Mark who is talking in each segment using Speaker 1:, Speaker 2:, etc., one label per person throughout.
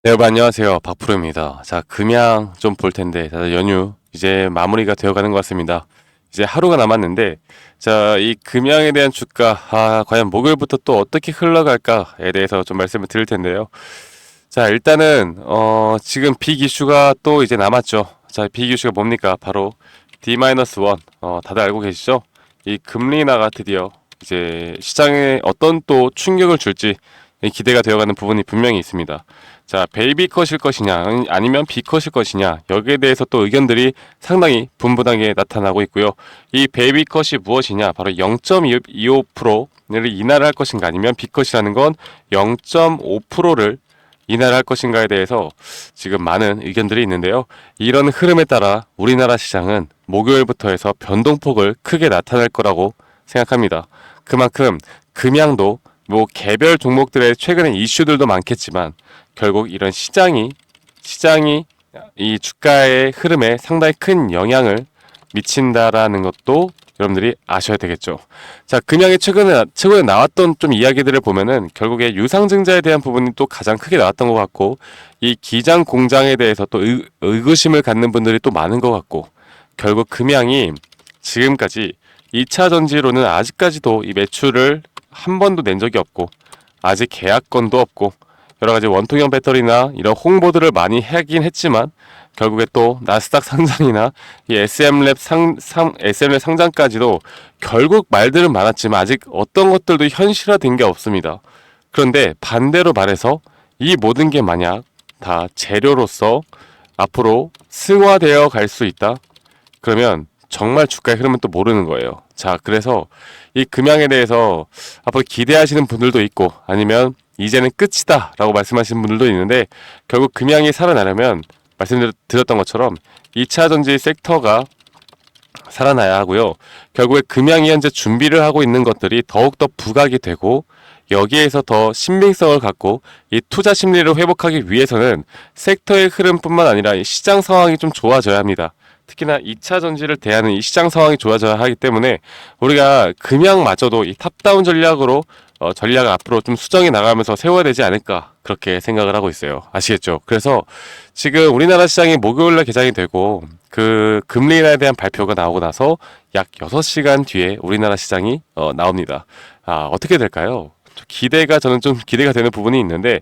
Speaker 1: 네, 여러분 안녕하세요. 박프로입니다. 자, 금양 좀 볼 텐데, 다들 연휴 이제 마무리가 되어 가는 것 같습니다. 이제 하루가 남았는데, 자, 이 금양에 대한 주가, 과연 목요일부터 또 어떻게 흘러갈까에 대해서 좀 말씀을 드릴 텐데요. 자, 일단은, 지금 빅 이슈가 또 이제 남았죠. 자, 빅 이슈가 뭡니까? 바로 D-1, 다들 알고 계시죠? 이 금리 인하가 드디어 이제 시장에 어떤 또 충격을 줄지 기대가 되어가는 부분이 분명히 있습니다. 자, 베이비 컷일 것이냐, 아니면 B 컷일 것이냐, 여기에 대해서 또 의견들이 상당히 분분하게 나타나고 있고요. 이 베이비 컷이 무엇이냐, 바로 0.25%를 인하를 할 것인가, 아니면 B 컷이라는 건 0.5%를 인하를 할 것인가에 대해서 지금 많은 의견들이 있는데요. 이런 흐름에 따라 우리나라 시장은 목요일부터 해서 변동폭을 크게 나타낼 거라고 생각합니다. 그만큼 금양도 뭐 개별 종목들의 최근의 이슈들도 많겠지만 결국 이런 시장이 이 주가의 흐름에 상당히 큰 영향을 미친다라는 것도 여러분들이 아셔야 되겠죠. 자, 금양의 최근에 나왔던 좀 이야기들을 보면은 결국에 유상증자에 대한 부분이 또 가장 크게 나왔던 것 같고, 이 기장 공장에 대해서 또 의구심을 갖는 분들이 또 많은 것 같고, 결국 금양이 지금까지 2차 전지로는 아직까지도 이 매출을 한 번도 낸 적이 없고, 아직 계약건도 없고, 여러 가지 원통형 배터리나 이런 홍보들을 많이 하긴 했지만 결국에 또 나스닥 상장이나 이 SM랩 SM랩 상장까지도 결국 말들은 많았지만 아직 어떤 것들도 현실화된 게 없습니다. 그런데 반대로 말해서 이 모든 게 만약 다 재료로서 앞으로 승화되어 갈 수 있다, 그러면 정말 주가의 흐름은 또 모르는 거예요. 자, 그래서 이 금양에 대해서 앞으로 기대하시는 분들도 있고, 아니면 이제는 끝이다 라고 말씀하시는 분들도 있는데, 결국 금양이 살아나려면 말씀드렸던 것처럼 2차 전지 섹터가 살아나야 하고요. 결국에 금양이 현재 준비를 하고 있는 것들이 더욱더 부각이 되고, 여기에서 더 신빙성을 갖고 이 투자 심리를 회복하기 위해서는 섹터의 흐름뿐만 아니라 이 시장 상황이 좀 좋아져야 합니다. 특히나 2차 전지를 대하는 이 시장 상황이 좋아져야 하기 때문에 우리가 금양마저도 이 탑다운 전략으로 전략을 앞으로 좀 수정해 나가면서 세워야 되지 않을까, 그렇게 생각을 하고 있어요. 아시겠죠? 그래서 지금 우리나라 시장이 목요일날 개장이 되고 그 금리 인하에 대한 발표가 나오고 나서 약 6시간 뒤에 우리나라 시장이 나옵니다. 어떻게 될까요? 저는 좀 기대가 되는 부분이 있는데,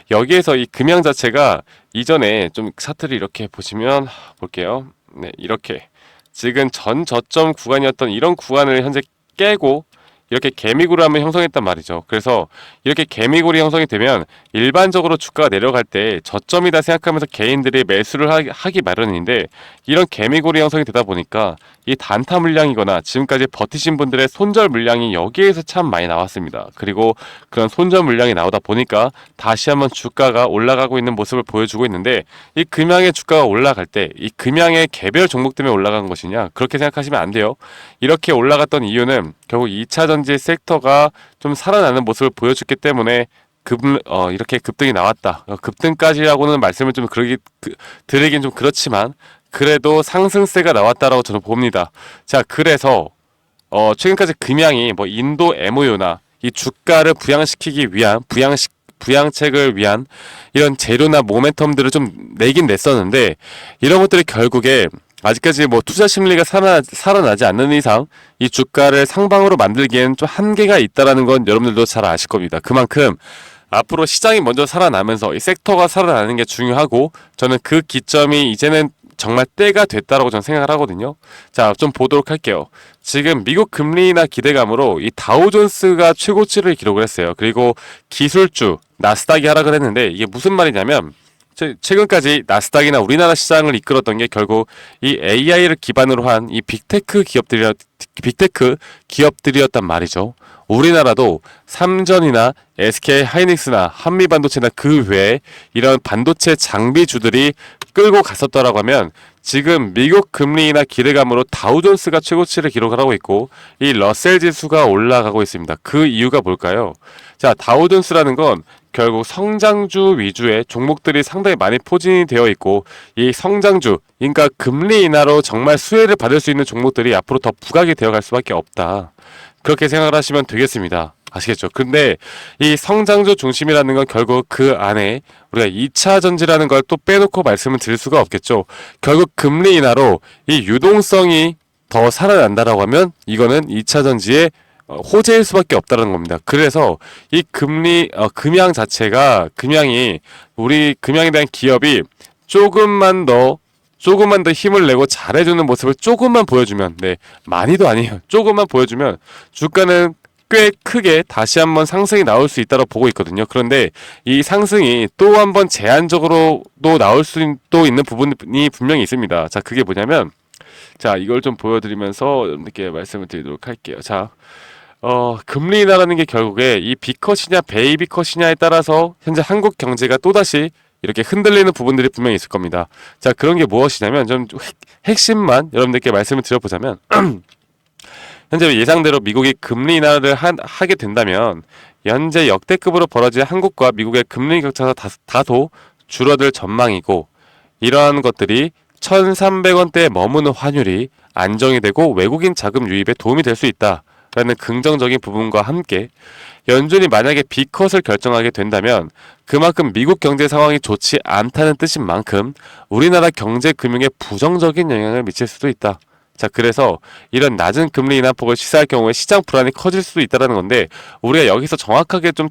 Speaker 1: 여기에서 이 금양 자체가 이전에 좀 차트를 이렇게 보시면 볼게요. 네, 이렇게 지금 전 저점 구간이었던 이런 구간을 현재 깨고 이렇게 개미굴을 한번 형성했단 말이죠. 그래서 이렇게 개미굴이 형성이 되면 일반적으로 주가가 내려갈 때 저점이다 생각하면서 개인들이 매수를 하기 마련인데, 이런 개미굴이 형성이 되다 보니까 이 단타 물량이거나 지금까지 버티신 분들의 손절 물량이 여기에서 참 많이 나왔습니다. 그리고 그런 손절 물량이 나오다 보니까 다시 한번 주가가 올라가고 있는 모습을 보여주고 있는데, 이 금양의 주가가 올라갈 때 이 금양의 개별 종목 때문에 올라간 것이냐, 그렇게 생각하시면 안 돼요. 이렇게 올라갔던 이유는 결국 2차 전지 섹터가 좀 살아나는 모습을 보여줬기 때문에 이렇게 급등이 나왔다. 급등까지라고는 말씀을 좀 드리긴 좀 그렇지만 그래도 상승세가 나왔다라고 저는 봅니다. 자, 그래서 최근까지 금양이 뭐 인도 MOU나 이 주가를 부양시키기 위한 부양책을 위한 이런 재료나 모멘텀들을 좀 내긴 냈었는데, 이런 것들이 결국에 아직까지 뭐 투자 심리가 살아나지 않는 이상 이 주가를 상방으로 만들기엔 좀 한계가 있다라는 건 여러분들도 잘 아실 겁니다. 그만큼 앞으로 시장이 먼저 살아나면서 이 섹터가 살아나는 게 중요하고, 저는 그 기점이 이제는 정말 때가 됐다라고 저는 생각을 하거든요. 자, 좀 보도록 할게요. 지금 미국 금리 인하 기대감으로 이 다우존스가 최고치를 기록을 했어요. 그리고 기술주 나스닥이 하락을 했는데, 이게 무슨 말이냐면 최근까지 나스닥이나 우리나라 시장을 이끌었던 게 결국 이 AI를 기반으로 한 이 빅테크 기업들이었단 말이죠. 우리나라도 삼전이나 SK 하이닉스나 한미반도체나 그 외에 이런 반도체 장비주들이 끌고 갔었더라고 하면, 지금 미국 금리 인하 기대감으로 다우존스가 최고치를 기록하고 있고 이 러셀 지수가 올라가고 있습니다. 그 이유가 뭘까요? 자, 다우존스라는 건 결국 성장주 위주의 종목들이 상당히 많이 포진이 되어 있고, 이 성장주, 그러니까 금리 인하로 정말 수혜를 받을 수 있는 종목들이 앞으로 더 부각이 되어 갈 수밖에 없다, 그렇게 생각을 하시면 되겠습니다. 아시겠죠? 근데 이 성장주 중심이라는 건 결국 그 안에 우리가 2차 전지라는 걸 또 빼놓고 말씀을 드릴 수가 없겠죠. 결국 금리 인하로 이 유동성이 더 살아난다라고 하면 이거는 2차 전지의 호재일 수밖에 없다는 겁니다. 그래서 이 금양 자체가 금양이 우리 금양에 대한 기업이 조금만 더 힘을 내고 잘해주는 모습을 조금만 보여주면, 네, 많이도 아니에요. 조금만 보여주면 주가는 꽤 크게 다시 한번 상승이 나올 수 있다고 보고 있거든요. 그런데 이 상승이 또 한번 제한적으로도 나올 수도 있는 부분이 분명히 있습니다. 자, 그게 뭐냐면, 자, 이걸 좀 보여드리면서 여러분들께 말씀을 드리도록 할게요. 자, 금리 인하라는 게 결국에 이 B컷이냐 베이비컷이냐에 따라서 현재 한국 경제가 또다시 이렇게 흔들리는 부분들이 분명히 있을 겁니다. 자, 그런 게 무엇이냐면 좀 핵심만 여러분들께 말씀을 드려보자면 현재 예상대로 미국이 금리 인하를 하게 된다면 현재 역대급으로 벌어진 한국과 미국의 금리 격차가 다소 줄어들 전망이고 이러한 것들이 1,300원대에 머무는 환율이 안정이 되고 외국인 자금 유입에 도움이 될 수 있다. 라는 긍정적인 부분과 함께 연준이 만약에 B컷을 결정하게 된다면 그만큼 미국 경제 상황이 좋지 않다는 뜻인 만큼 우리나라 경제 금융에 부정적인 영향을 미칠 수도 있다. 자, 그래서 이런 낮은 금리 인하폭을 시사할 경우에 시장 불안이 커질 수도 있다는 건데 우리가 여기서 정확하게 좀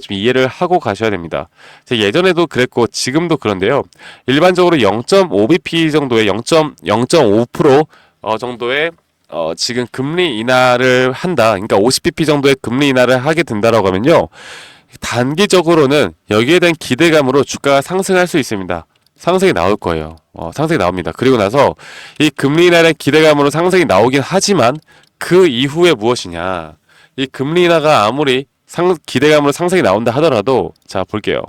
Speaker 1: 이해를 하고 가셔야 됩니다. 예전에도 그랬고 지금도 그런데요. 일반적으로 0.5bp 정도의 0.5% 정도의 지금 금리 인하를 한다. 그러니까 50bp 정도의 금리 인하를 하게 된다라고 하면요. 단기적으로는 여기에 대한 기대감으로 주가가 상승할 수 있습니다. 상승이 나올 거예요. 상승이 나옵니다. 그리고 나서 이 금리 인하의 기대감으로 상승이 나오긴 하지만 그 이후에 무엇이냐. 이 금리 인하가 아무리 기대감으로 상승이 나온다 하더라도 자, 볼게요.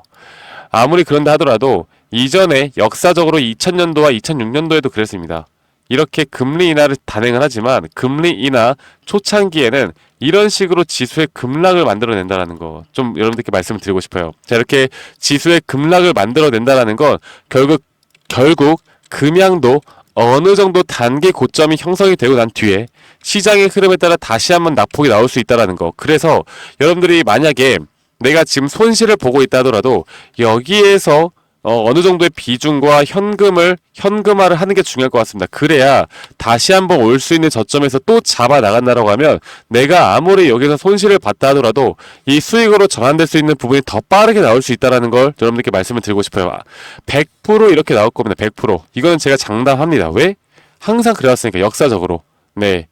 Speaker 1: 아무리 그런다 하더라도 이전에 역사적으로 2000년도와 2006년도에도 그랬습니다. 이렇게 금리 인하를 단행을 하지만 금리 인하 초창기에는 이런 식으로 지수의 급락을 만들어낸다는 거 좀 여러분들께 말씀을 드리고 싶어요. 자, 이렇게 지수의 급락을 만들어낸다는 건 결국 금양도 어느 정도 단기 고점이 형성이 되고 난 뒤에 시장의 흐름에 따라 다시 한번 낙폭이 나올 수 있다는 거. 그래서 여러분들이 만약에 내가 지금 손실을 보고 있다 하더라도 여기에서 어느 정도의 비중과 현금화를 하는 게 중요할 것 같습니다. 그래야 다시 한번 올 수 있는 저점에서 또 잡아 나간다라고 하면 내가 아무리 여기서 손실을 봤다 하더라도 이 수익으로 전환될 수 있는 부분이 더 빠르게 나올 수 있다는 걸 여러분들께 말씀을 드리고 싶어요. 100% 이렇게 나올 겁니다. 100%. 이거는 제가 장담합니다. 왜? 항상 그래왔으니까 역사적으로. 네.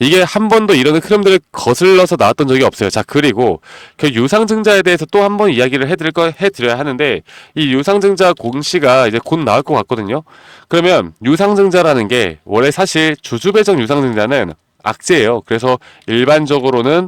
Speaker 1: 이게 한 번도 이런 흐름들을 거슬러서 나왔던 적이 없어요. 자, 그리고 그 유상증자에 대해서 또 한 번 이야기를 해드려야 하는데 이 유상증자 공시가 이제 곧 나올 것 같거든요. 그러면 유상증자라는 게 원래 사실 주주배정 유상증자는 악재예요. 그래서 일반적으로는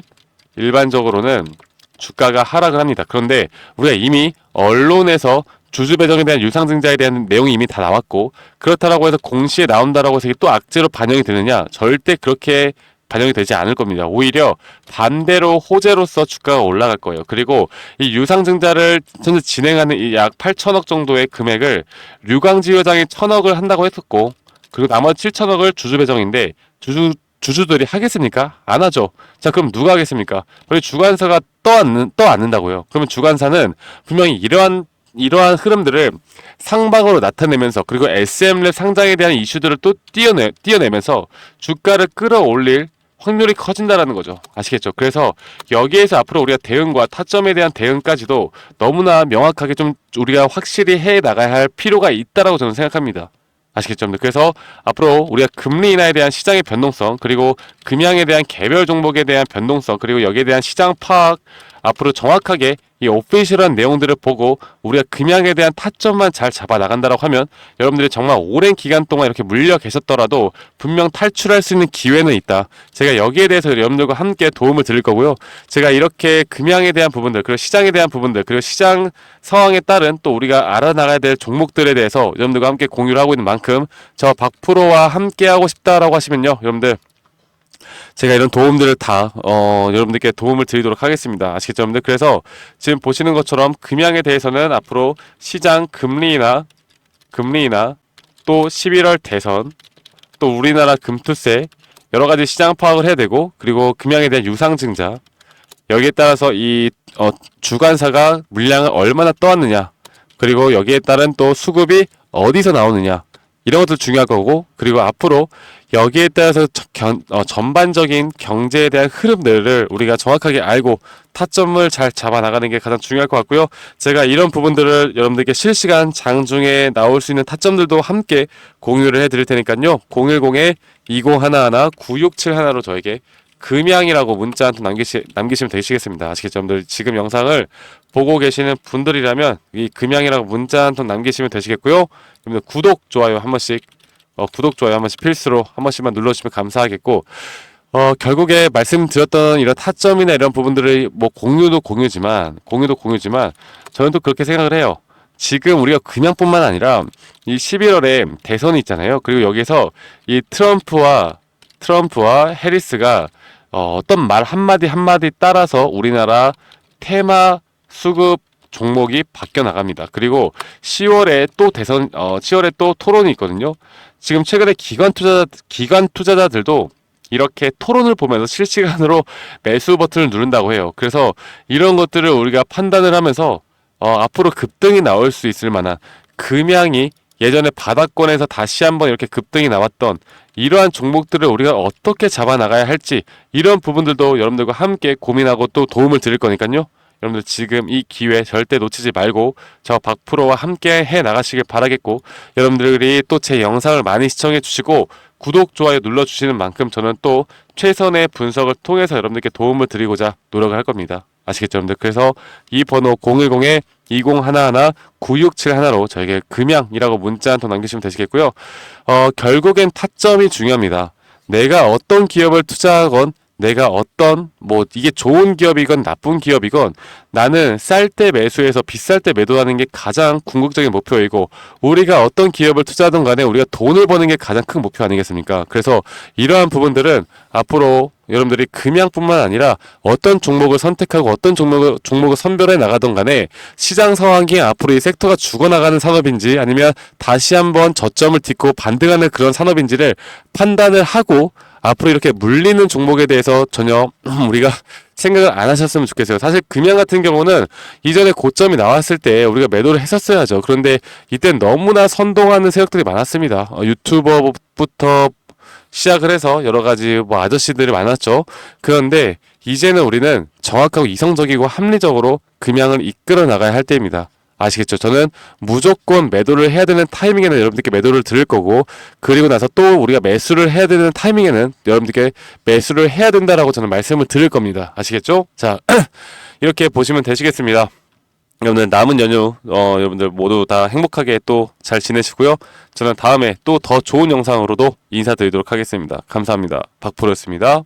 Speaker 1: 주가가 하락을 합니다. 그런데 우리가 이미 언론에서 주주 배정에 대한 유상증자에 대한 내용이 이미 다 나왔고 그렇다라고 해서 공시에 나온다라고 해서 이게 또 악재로 반영이 되느냐? 절대 그렇게 반영이 되지 않을 겁니다. 오히려 반대로 호재로서 주가가 올라갈 거예요. 그리고 이 유상증자를 현재 진행하는 이 약 8천억 정도의 금액을 류광지 회장이 1,000억을 한다고 했었고 그리고 나머지 7천억을 주주 배정인데 주주들이 하겠습니까? 안 하죠. 자, 그럼 누가 하겠습니까? 우리 주관사가 떠안는다고요. 그러면 주관사는 분명히 이러한 흐름들을 상방으로 나타내면서 그리고 SM랩 상장에 대한 이슈들을 또 띄어내면서 주가를 끌어올릴 확률이 커진다라는 거죠. 아시겠죠? 그래서 여기에서 앞으로 우리가 대응과 타점에 대한 대응까지도 너무나 명확하게 좀 우리가 확실히 해 나가야 할 필요가 있다라고 저는 생각합니다. 아시겠죠? 그래서 앞으로 우리가 금리 인하에 대한 시장의 변동성 그리고 금양에 대한 개별 종목에 대한 변동성 그리고 여기에 대한 시장 파악 앞으로 정확하게 이 오피셜한 내용들을 보고 우리가 금양에 대한 타점만 잘 잡아 나간다라고 하면 여러분들이 정말 오랜 기간 동안 이렇게 물려 계셨더라도 분명 탈출할 수 있는 기회는 있다. 제가 여기에 대해서 여러분들과 함께 도움을 드릴 거고요. 제가 이렇게 금양에 대한 부분들 그리고 시장에 대한 부분들 그리고 시장 상황에 따른 또 우리가 알아나가야 될 종목들에 대해서 여러분들과 함께 공유를 하고 있는 만큼 저 박프로와 함께 하고 싶다라고 하시면요. 여러분들 제가 이런 도움들을 다 여러분들께 도움을 드리도록 하겠습니다. 아시겠죠, 여러분들? 그래서 지금 보시는 것처럼 금양에 대해서는 앞으로 시장 금리나 또 11월 대선 또 우리나라 금투세 여러 가지 시장 파악을 해야 되고 그리고 금양에 대한 유상증자 여기에 따라서 이 주관사가 물량을 얼마나 떠왔느냐, 그리고 여기에 따른 또 수급이 어디서 나오느냐, 이런 것도 중요할 거고, 그리고 앞으로 여기에 따라서 전반적인 경제에 대한 흐름들을 우리가 정확하게 알고 타점을 잘 잡아 나가는 게 가장 중요할 것 같고요. 제가 이런 부분들을 여러분들께 실시간 장중에 나올 수 있는 타점들도 함께 공유를 해드릴 테니까요. 010-2011-9671로 저에게 금양이라고 문자 한 통 남기시면 되시겠습니다. 아시겠죠? 여러분들 지금 영상을 보고 계시는 분들이라면 이 금양이라고 문자 한 통 남기시면 되시겠고요. 여러분들 구독, 좋아요 한 번씩 필수로 한 번씩만 눌러주시면 감사하겠고, 결국에 말씀드렸던 이런 타점이나 이런 부분들을 뭐 공유도 공유지만 저는 또 그렇게 생각을 해요. 지금 우리가 금양뿐만 아니라 이 11월에 대선이 있잖아요. 그리고 여기서 이 트럼프와 해리스가 어떤 말 한마디 따라서 우리나라 테마 수급 종목이 바뀌어 나갑니다. 그리고 10월에 또 10월에 또 토론이 있거든요. 지금 최근에 기관 투자자들도 이렇게 토론을 보면서 실시간으로 매수 버튼을 누른다고 해요. 그래서 이런 것들을 우리가 판단을 하면서 앞으로 급등이 나올 수 있을 만한, 금양이 예전에 바닥권에서 다시 한번 이렇게 급등이 나왔던 이러한 종목들을 우리가 어떻게 잡아 나가야 할지, 이런 부분들도 여러분들과 함께 고민하고 또 도움을 드릴 거니까요. 여러분들 지금 이 기회 절대 놓치지 말고 저 박프로와 함께 해 나가시길 바라겠고, 여러분들이 또 제 영상을 많이 시청해 주시고 구독, 좋아요 눌러주시는 만큼 저는 또 최선의 분석을 통해서 여러분들께 도움을 드리고자 노력을 할 겁니다. 아시겠죠, 여러분들? 그래서 이 번호 010-2011-9671로 저에게 금양이라고 문자 한 통 남기시면 되시겠고요. 결국엔 타점이 중요합니다. 내가 어떤 기업을 투자하건, 내가 이게 좋은 기업이건 나쁜 기업이건, 나는 쌀 때 매수해서 비쌀 때 매도하는 게 가장 궁극적인 목표이고, 우리가 어떤 기업을 투자하든 간에 우리가 돈을 버는 게 가장 큰 목표 아니겠습니까? 그래서 이러한 부분들은 앞으로 여러분들이 금양뿐만 아니라 어떤 종목을 선택하고 어떤 종목을 선별해 나가던 간에 시장 상황이 앞으로 이 섹터가 죽어나가는 산업인지 아니면 다시 한번 저점을 딛고 반등하는 그런 산업인지를 판단을 하고, 앞으로 이렇게 물리는 종목에 대해서 전혀 우리가 생각을 안 하셨으면 좋겠어요. 사실 금양 같은 경우는 이전에 고점이 나왔을 때 우리가 매도를 했었어야죠. 그런데 이때는 너무나 선동하는 세력들이 많았습니다. 유튜버부터 시작을 해서 여러 가지 아저씨들이 많았죠. 그런데 이제는 우리는 정확하고 이성적이고 합리적으로 금양을 이끌어 나가야 할 때입니다. 아시겠죠? 저는 무조건 매도를 해야 되는 타이밍에는 여러분들께 매도를 드릴 거고, 그리고 나서 또 우리가 매수를 해야 되는 타이밍에는 여러분들께 매수를 해야 된다라고 저는 말씀을 드릴 겁니다. 아시겠죠? 자, 이렇게 보시면 되시겠습니다. 여러분들 남은 연휴 여러분들 모두 다 행복하게 또 잘 지내시고요. 저는 다음에 또 더 좋은 영상으로도 인사드리도록 하겠습니다. 감사합니다. 박프로였습니다.